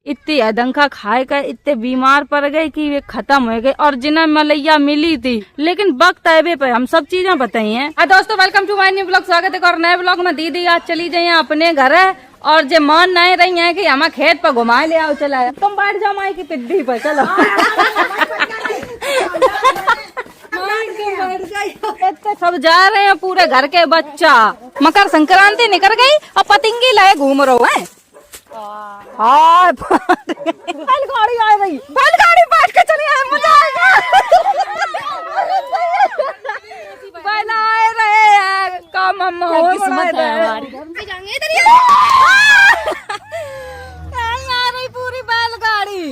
इतनी अदंका खाए कर इतने बीमार पड़ गए कि वे खत्म हो गए। और जिन्हें मलैया मिली थी, लेकिन वक्त आए पे हम सब चीजें बताई हैं। दोस्तों welcome to my new blog, स्वागत है और नए ब्लॉग में। दीदी आज चली जाइए अपने घर है और जो मान नहीं रही है कि हमें खेत पर घुमाए ले आओ, चला तुम बैठ जाओ माई की पिड्डी पर, चलो सब जा रहे हैं पूरे घर के बच्चा। मकर संक्रांति निकल गई और पतंगी लाए घूम रहे हैं। बैलगाड़ी आ रही, बैलगाड़ी बैठ के चली आए, मजा आएगा। बैल आए रहे हैं काम हम हो आ रही पूरी बैलगाड़ी।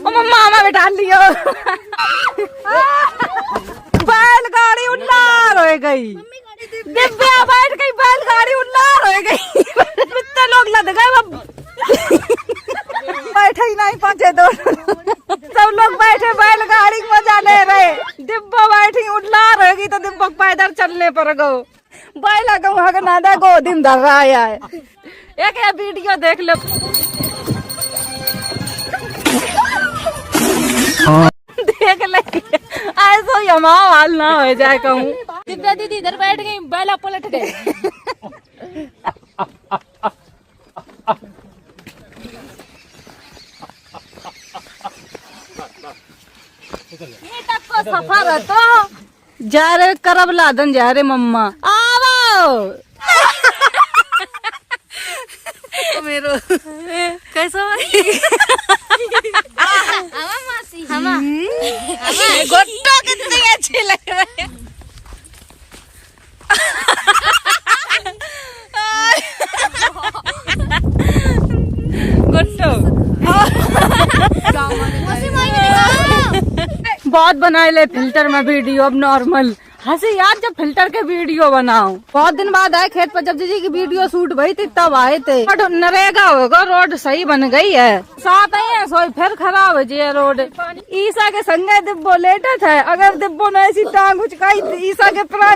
मम्मा बैठा लियो। बैलगाड़ी उल्लार हो गई, दिव्या बैठ गई, बैलगाड़ी उल्लार हो गई। कितने लोग लद गए, बैठे ही नहीं पहुंचे दो। सब लोग बैठे बैलगाड़ी में मजा ले रहे। डिब्बा बैठी उल्लार होगी तो डिब्बा पैदल चलने पर गो बैला गो ना गो दिन धर रहा है। एक वीडियो देख लो, देख ले ऐसा ही हमारा हाल ना हो जाए। कहूँ दिव्या दीदी इधर बैठ गई, बैला पलट गए। ये तक को सफर है तो जा रे करब लादन जा रे मम्मा आओ। मेरो कैसा मासी गोट्टो कितने अच्छे लग रहे हैं। गोट्टो बहुत बनाए ले फिल्टर में वीडियो, अब नॉर्मल हंसी यार जब फिल्टर के वीडियो बनाओ। बहुत दिन बाद आए खेत पर, जब जीजी की वीडियो शूट भई थी तब आए थे। नरेगा होगा, रोड सही बन गई है। साथ आई है सोई फिर खराब है जी रोड। ईसा के संगे दिब्बो लेटा था, अगर दिब्बो ने ऐसी टांग उचकाई थी ईसा के प्राण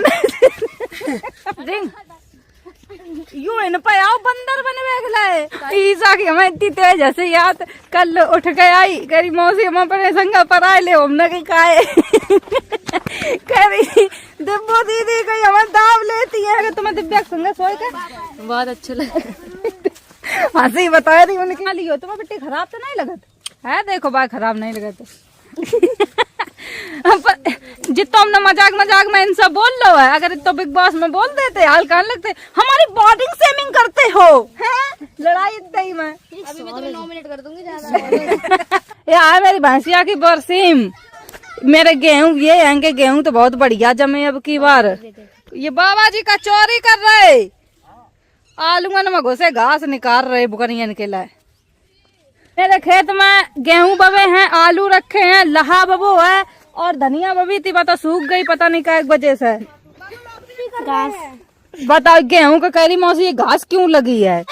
यू इन पे आओ बंदर बने गए। ईसा की हमें इतनी तेज हंसी याद, कल उठ के आई करी मौसी हम अपने संग पर आए ले हमने की खाए। करी दिब्बो दीदी कही हमें दाव लेती है कि तुम्हें दिव्या संग सोए के बहुत अच्छे लगे। हंसी बताया थी उनके लियो। तुम्हें बेटी खराब तो नहीं लगत है? देखो बात खराब नहीं लगत। जितना हमने मजाक मजाक में इनसे बोल लो है, अगर तो बिग बॉस में बोल देते हाल कान लगते। हमारी बॉडिंग सेमिंग करते हो हैं? लड़ाई इतना ही में अभी मैं तुम्हें 9 मिनट कर दूंगी ज्यादा। यार मेरी भैंसिया की बरसीम, मेरे गेहूं ये आएंगे, गेहूं तो बहुत बढ़िया जमे अब की बार। ये बाबा जी का चोरी कर रहे, आलूगन में घुसे घास निकाल रहे बुकरियन के लिए। मेरे खेत में गेहूं बबे हैं, आलू रखे हैं, लहा बबो है और धनिया बबी थी, पता सूख गई, पता नहीं क्या वजह से। घास बताओ गेहूं का कह रही मौसी ये घास क्यों लगी है?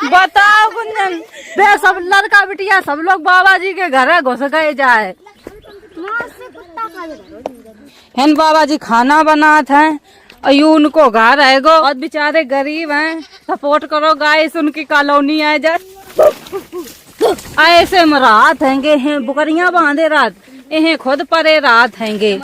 बताओ गुंजन, वे सब लड़का बिटिया सब लोग बाबा जी के घर घुस गए जाए। हेन बाबा जी खाना बनाते हैं और यू उनको घर आएगो और बेचारे गरीब हैं, सपोर्ट करो गाइस, उनकी कॉलोनी आ जाए। ऐसे में रात हैंगे हैं बुकरियां बांधे रात, इन्हें खुद परे रात हैंगे।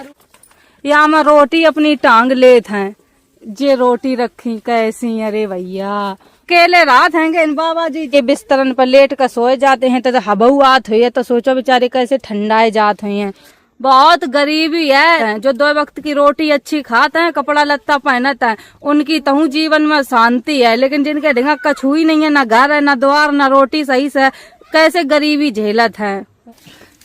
यहाँ में रोटी अपनी टांग लेते हैं, जे रोटी रखी कैसी, अरे भैया अकेले रात हैंगे। इन बाबा जी के बिस्तरन पर लेट कर सोए जाते हैं तो हबू आत हुई है, तो सोचो बेचारे कैसे ठंडाए जात हुई हैं। बहुत गरीबी है, जो 2 वक्त की रोटी अच्छी खाते हैं, कपड़ा लत्ता पहनते हैं, उनकी तहु जीवन में शांति है। लेकिन जिनके ढिंगा कछु ही नहीं है, ना घर है, ना द्वार, ना रोटी सही से, कैसे गरीबी झेलत है।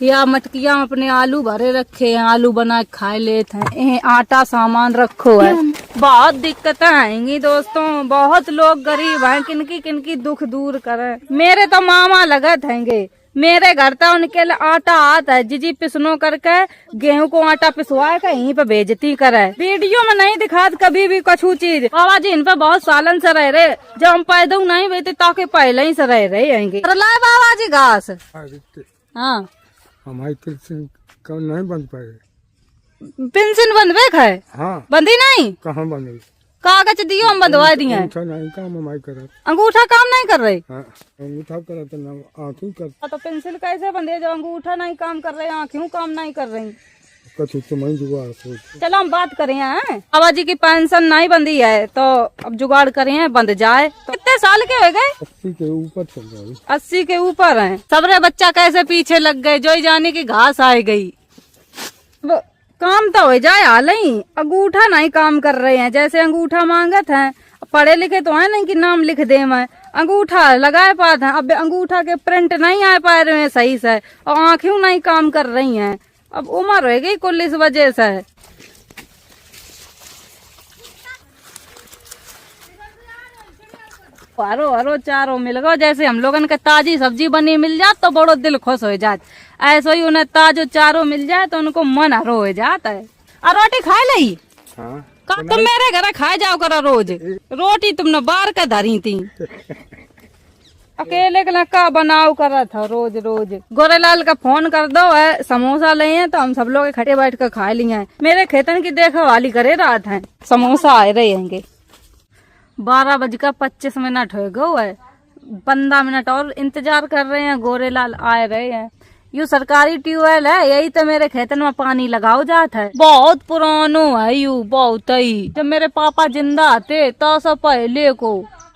या मटकिया अपने आलू भरे रखे हैं, आलू बना के खाए लेते हैं, आटा सामान रखो है। बहुत दिक्कतें आएंगी दोस्तों, बहुत लोग गरीब हैं, किनकी किनकी दुख दूर करें। मेरे तो मामा लगत हैंगे, मेरे घर तो उनके लिए आटा आता है, जीजी पिसनो करके गेहूं को आटा पिसवा के यहीं पे बेइज्जती करे। वीडियो में नहीं दिखात कभी भी कछु चीज। बाबा जी इन पे बहुत सालन से रह रहे, जब हम पैदा नहीं हुए थे ताकि पहले ही से रह रहे आएंगे। बाबा जी घास हाँ हमारी पेंशन कौन नहीं बन पाए। पेंशन बंधवे है? हाँ। बंधी नहीं? कहाँ बंदी? कागज दियो हम बंधवा दिए। अंगूठा नहीं काम हमारी करत। अंगूठा काम नहीं कर रही? हाँ, अंगूठा करत ना आँखी कर। तो पेंसिल कैसे बंधे जब अंगूठा नहीं काम कर रहे, आँखें काम नहीं कर रही? कछु तुम्हें जुगाड़ सोच। चलो हम बात करें हैं, बाबा जी की पेंशन नहीं बंधी है तो अब जुगाड़ करें बंध जाए। तो कितने साल के हो गए? 80 के ऊपर चल रहा है। 80 के ऊपर हैं। सबरे बच्चा कैसे पीछे लग गए, जो ही जाने की घास आ गई। काम तो हो जाए, हाल ही अंगूठा नहीं काम कर रहे हैं। जैसे अंगूठा मांगत हैं, पढ़े लिखे तो है नहीं कि नाम लिख दे, मैं अंगूठा लगाए पाते हैं। अब अंगूठा के प्रिंट नहीं आ पा रहे हैं सही से, और आँखें नहीं काम कर रही हैं। अब उम्र हो गई कुल इस वजह से। हरो हरो चारो मिल गो, जैसे हम लोगन के ताजी सब्जी बनी मिल जात तो बड़ो दिल खुश हो जात। ऐसा ही उन्हें ताजो चारो मिल जाए तो उनको मन हरो हो जाता है। और रोटी खा ली? हाँ। का तुम मेरे घर खाए जाओ करो रोज? रोटी तुमने बार का धरी थी। अकेले के का बनाओ करा था रोज रोज। गोरेलाल का फोन कर दो है, समोसा ले हैं तो हम सब लोग इकट्ठे बैठ कर खा लिए हैं। मेरे खेतन की देखभाली करे रात है, समोसा आए रहेंगे। 12:25 हो गए है, 15 मिनट और इंतजार कर रहे हैं, गोरेलाल आए रहे हैं। यू सरकारी ट्यूबवेल है, यही तो मेरे खेतन में पानी लगाओ जाता है। बहुत पुरानो है यू, बहुत ही। जब मेरे पापा जिंदा थे तो सब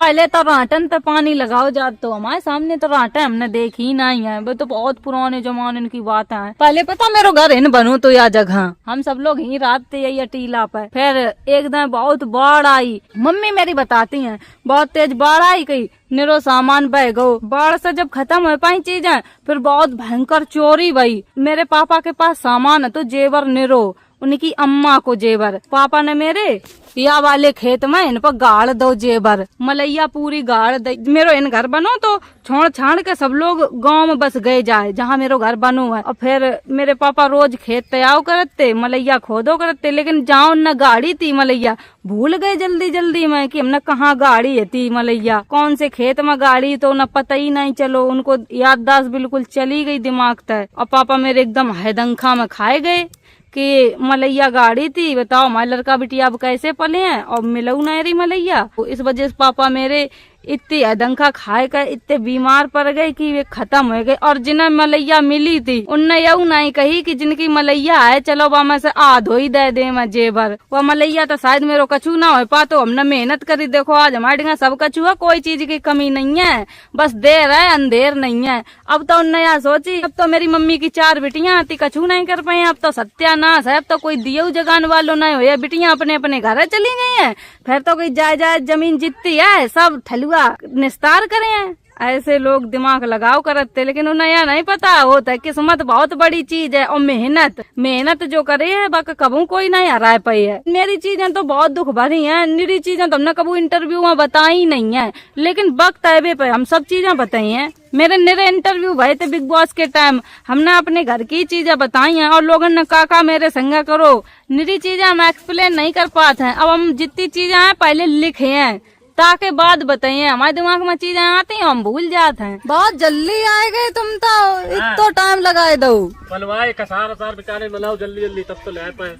पहले तो राटन तो पानी लगाओ जात, तो हमारे सामने तो राटा हमने देखी ही नहीं है। वो तो बहुत पुराने जमाने की बात है। पहले पता मेरे घर इन बनू तो या जगह हम सब लोग ही रात थे यही टीला पे। फिर एक दिन बहुत बाढ़ आई, मम्मी मेरी बताती हैं, बहुत तेज बाढ़ आई, कहीं निरो सामान बह गो। बाढ़ से जब खत्म हो पाई चीजें, फिर बहुत भयंकर चोरी भई। मेरे पापा के पास सामान है तो जेवर निरो, उनकी अम्मा को जेवर। पापा ने मेरे या वाले खेत में इन पर गाड़ दो जेवर, मलैया पूरी गाड़ दे। मेरो इन घर बनो तो छोड़ छाड़ के सब लोग गांव में बस गए जाए जहाँ मेरो घर बनो है। और फिर मेरे पापा रोज खेत तैयार करते, मलैया खोदो करते, लेकिन जहाँ न गाड़ी थी मलैया भूल गए जल्दी जल्दी में कि हमने कहाँ गाड़ी है थी मलैया, कौन से खेत में गाड़ी तो न पता ही नहीं चलो। उनको याददाश्त बिल्कुल चली गई दिमाग तक। और पापा मेरे एकदम हैदंखा में खाए गए कि मलैया गाड़ी थी। बताओ हमारे लड़का बिटिया अब कैसे पले हैं, और मिलऊ नहीं रही मलैया। इस वजह से पापा मेरे इतनी अदंखा खाए कर इतने बीमार पड़ गए कि वे खत्म हो गए। और जिन्हें मलैया मिली थी उनने यू नहीं कही कि जिनकी मलैया है चलो वह से आधो ही दे दे मैं जेबर। वह मलैया तो शायद मेरो कछु ना हो पा, तो हमने मेहनत करी। देखो आज हमारे यहाँ सब कछु है, कोई चीज की कमी नहीं है, बस देर है अंधेर नहीं है। अब तो उनने यहाँ सोची, अब तो मेरी मम्मी की 4 बिटियां आती कछु नहीं कर पाई, अब तो सत्यानाश है। अब तो कोई दियो जगान वालों नहीं हो, बिटियां अपने अपने घर चली गई है। फिर तो कोई जायदाद जमीन जितती है सब ठलुआ निस्तार करे हैं। ऐसे लोग दिमाग लगाओ करते, लेकिन उन्हें यह नहीं पता होता है किस्मत बहुत बड़ी चीज है, और मेहनत जो करे है बाकी कबू कोई नहीं हरा पाई है। मेरी चीजें तो बहुत दुख भरी हैं, निरी चीजें तो हमने कबू इंटरव्यू में बताई नहीं है, लेकिन वक्त आए पे हम सब चीजें बताई हैं। मेरे निरे इंटरव्यू भरे थे बिग बॉस के टाइम, हमने अपने घर की चीजें बताई हैं, और लोगों ने काका मेरे संग करो। निरी चीजें हम एक्सप्लेन नहीं कर पाते हैं। अब हम जितनी चीजें हैं पहले लिखे हैं ताकि बाद बताइए, हमारे दिमाग में चीजें आती हैं हम भूल जाते हैं। बहुत जल्दी आए गए तुम तो, इतना टाइम लगाए दो बनवाए कसार बेचारे बनाओ जल्दी जल्दी, तब तो ले पाए।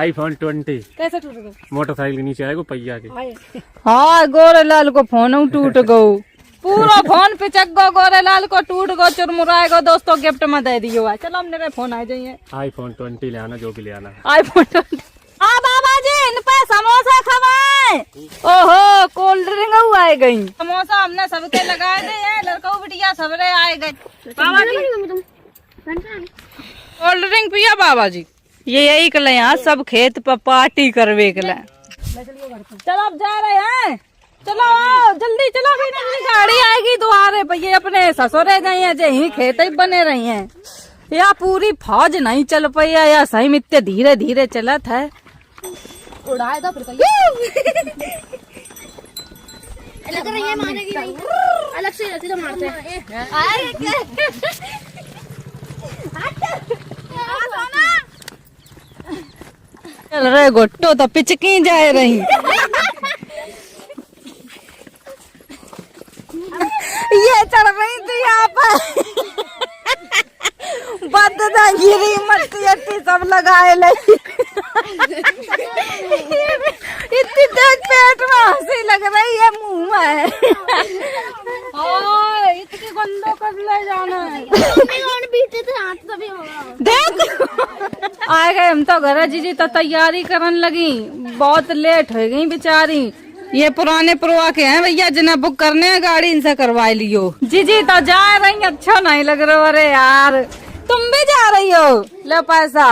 iPhone 20 कैसे टूट गए? मोटरसाइकिल के नीचे आएगा पहिया के। हाँ गोरेलाल को फोन टूट गो, पूरा फोन पिचक गो, गोरेलाल को टूट गो, चुरमुराए गो। दोस्तों गिफ्ट में दे दियो। चलो हम मेरे फोन आ जाइए। iPhone 20 ले आना, जो भी ले आना। iPhone 20। हाँ बाबा जी इन पे समोसा खवाए। ओहो कोल्ड ड्रिंक आए गई, समोसा हमने सबके लगाए थे, लड़का बिटिया सबरे आए गए। बाबा जी कोल्ड ड्रिंक पिया बाबा जी? ये यही कल यहाँ सब खेत पर पार्टी करवे कल। चलो अब जा रहे हैं, चलो आओ जल्दी चलो, भी गाड़ी आएगी द्वारे पे। ये अपने ससुरे गए हैं, जे ही खेत ही बने रही हैं। या पूरी फौज नहीं चल पाई है, या सही में इतने धीरे धीरे चलत है। उड़ाए दो फिर अलग से रहती तो मारते हैं। चल रहे गोट्टो तो पिचकी जाए रही। ये चढ़ रही थी यहाँ पर मत था गिरी मट्टी अट्टी सब लगाए ले इतनी तेज पेट में हंसी लग रही है मुंह में इतनी गंदो कर ले जाना है बीते थे हाथ तभी होगा। देख आ गए हम तो घर जीजी तो तैयारी करन लगी बहुत लेट हो गई बेचारी। ये पुराने पुरवा के हैं भैया जिन्हें बुक करने हैं गाड़ी इनसे करवा लियो। जीजी तो जा रही अच्छा नहीं लग रहा। अरे यार तुम भी जा रही हो ले पैसा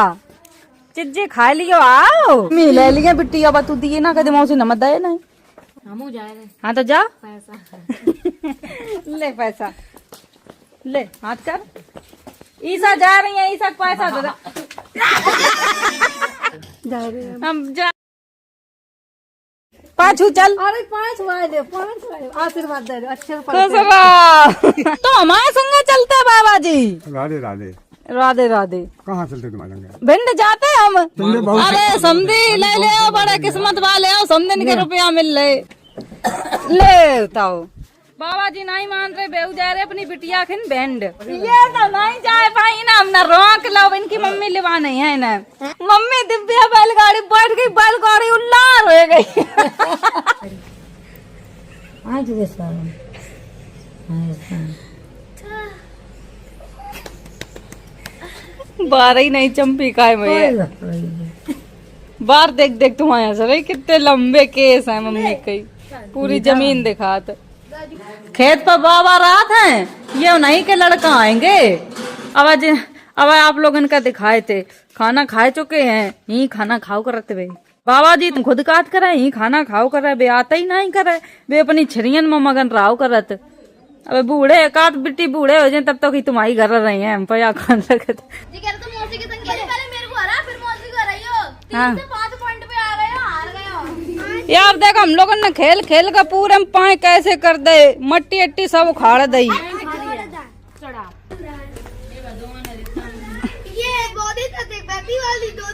चिज्जी खा लियो आओ मी ले लिया बिट्टी अब तू दिए ना कदम मौसी नमक दे नहीं हम जा रहे हाँ तो जा पैसा ले पैसा ले हाथ कर ईसा जा रही है ईसा पैसा दे जा रहे हैं। हम जा पाछू चल अरे 5 वाले आशीर्वाद दे दो अच्छे खुश रहो। तो हमारे संग चलते हैं बाबा जी। राधे राधे। राधे राधे। कहाँ चलते तुम्हारे संग? भिंड जाते हैं हम। तुमने बहुत अरे समझी ले ले आओ बड़े किस्मत वाले आओ समझन के रुपया मिल रहे ले बताओ। बाबा जी नहीं मान रहे बेऊ जा रहे अपनी बिटिया खिन बैंड ये तो नहीं जाए पाई ना हमने रोक लो इनकी मम्मी लिवा नहीं है ना मम्मी दिव्या बैलगाड़ी बैठ गई बैलगाड़ी उल्लार हो गई आज बार ही नहीं चंपी का है मैं बार देख देख तुम्हारे सर कितने लंबे केस है मम्मी के पूरी जमीन दिखात खेत पर बाबा रात है ये नहीं के लड़का आएंगे। अब आप लोग इनका दिखाए थे खाना खाए चुके हैं यही खाना खाओ करते भाई बाबा जी तुम खुद काट करे यही खाना खाओ करे बे आता ही नहीं करे बे अपनी छरियन में मगन राव करत। अब बूढ़े काट बिट्टी बूढ़े हो जाए तब तक ही तुम्हारी घर रही है हम पया खान रखे जी कह रहे तुम मौसी के संग पहले मेरे को हरा फिर मौसी को हराइयो 3 से 5 पॉइंट पे आ गए हो हार गए हो। यार देख हम लोगों ने खेल खेल का पूरे पाए कैसे कर दे मट्टी अट्टी सब उखाड़ दई ये बॉडी था देख बैठी वाली दो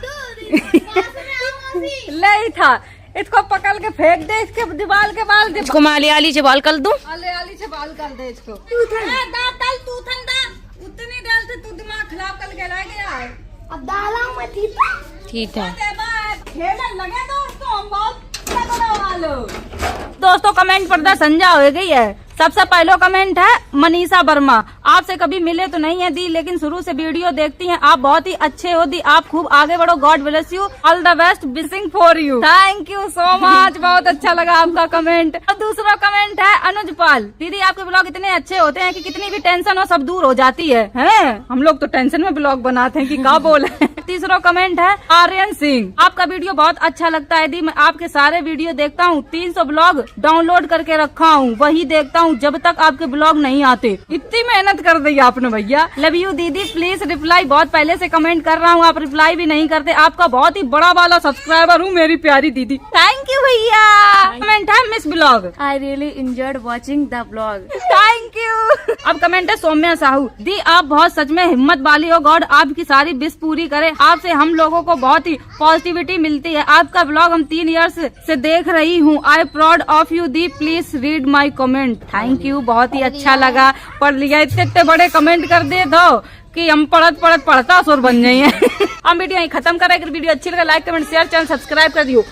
ले ही था इसको पकड़ के फेंक दे इसके दीवार के बाल दे इसको माली आली से बाल कर दूं आली से बाल कर दे इसको दाल तू ठंडा उतनी डाल से तू दिमाग खराब कर के ला गया अब डाला हूं मैं ठीक है खेलने लगे दोस्तों हम बहुत दोस्तों कमेंट पर दा संजा हो गई है। सबसे पहला कमेंट है मनीषा वर्मा आपसे कभी मिले तो नहीं है दी लेकिन शुरू से वीडियो देखती हैं आप बहुत ही अच्छे हो दी आप खूब आगे बढ़ो God bless you all the best wishing for you thank you so much बहुत अच्छा लगा आपका कमेंट। और दूसरा कमेंट है अनुज पाल दीदी आपके ब्लॉग इतने अच्छे होते हैं कि कितनी भी टेंशन हो सब दूर हो जाती है हम लोग तो टेंशन में ब्लॉग बनाते हैं कि क्या बोले। तीसरा कमेंट है आर्यन सिंह आपका वीडियो बहुत अच्छा लगता है दी मैं आपके सारे वीडियो देखता हूँ 300 ब्लॉग डाउनलोड करके रखा हूँ वही देखता हूँ जब तक आपके ब्लॉग नहीं आते। इतनी मेहनत कर दी आपने भैया लव यू दीदी प्लीज रिप्लाई बहुत पहले से कमेंट कर रहा हूँ आप रिप्लाई भी नहीं करते आपका बहुत ही बड़ा वाला सब्सक्राइबर हूँ मेरी प्यारी दीदी थैंक यू भैया। कमेंट है miss blog I really enjoyed watching the blog thank you. अब कमेंट है सौम्या साहू दी आप बहुत सच में हिम्मत वाली हो गॉड आपकी सारी विश पूरी करे आपसे हम लोगों को बहुत ही पॉजिटिविटी मिलती है आपका ब्लॉग हम 3 इयर्स से देख रही हूँ I proud of you the please read my comment thank you बहुत ही अच्छा लगा पढ़ लिया इतने बड़े कमेंट कर दे दो कि हम पढ़ता सुर बन जाइए। हम वीडियो यहीं खत्म करें अगर वीडियो अच्छी लगे like comment share channel subscribe कर दियो।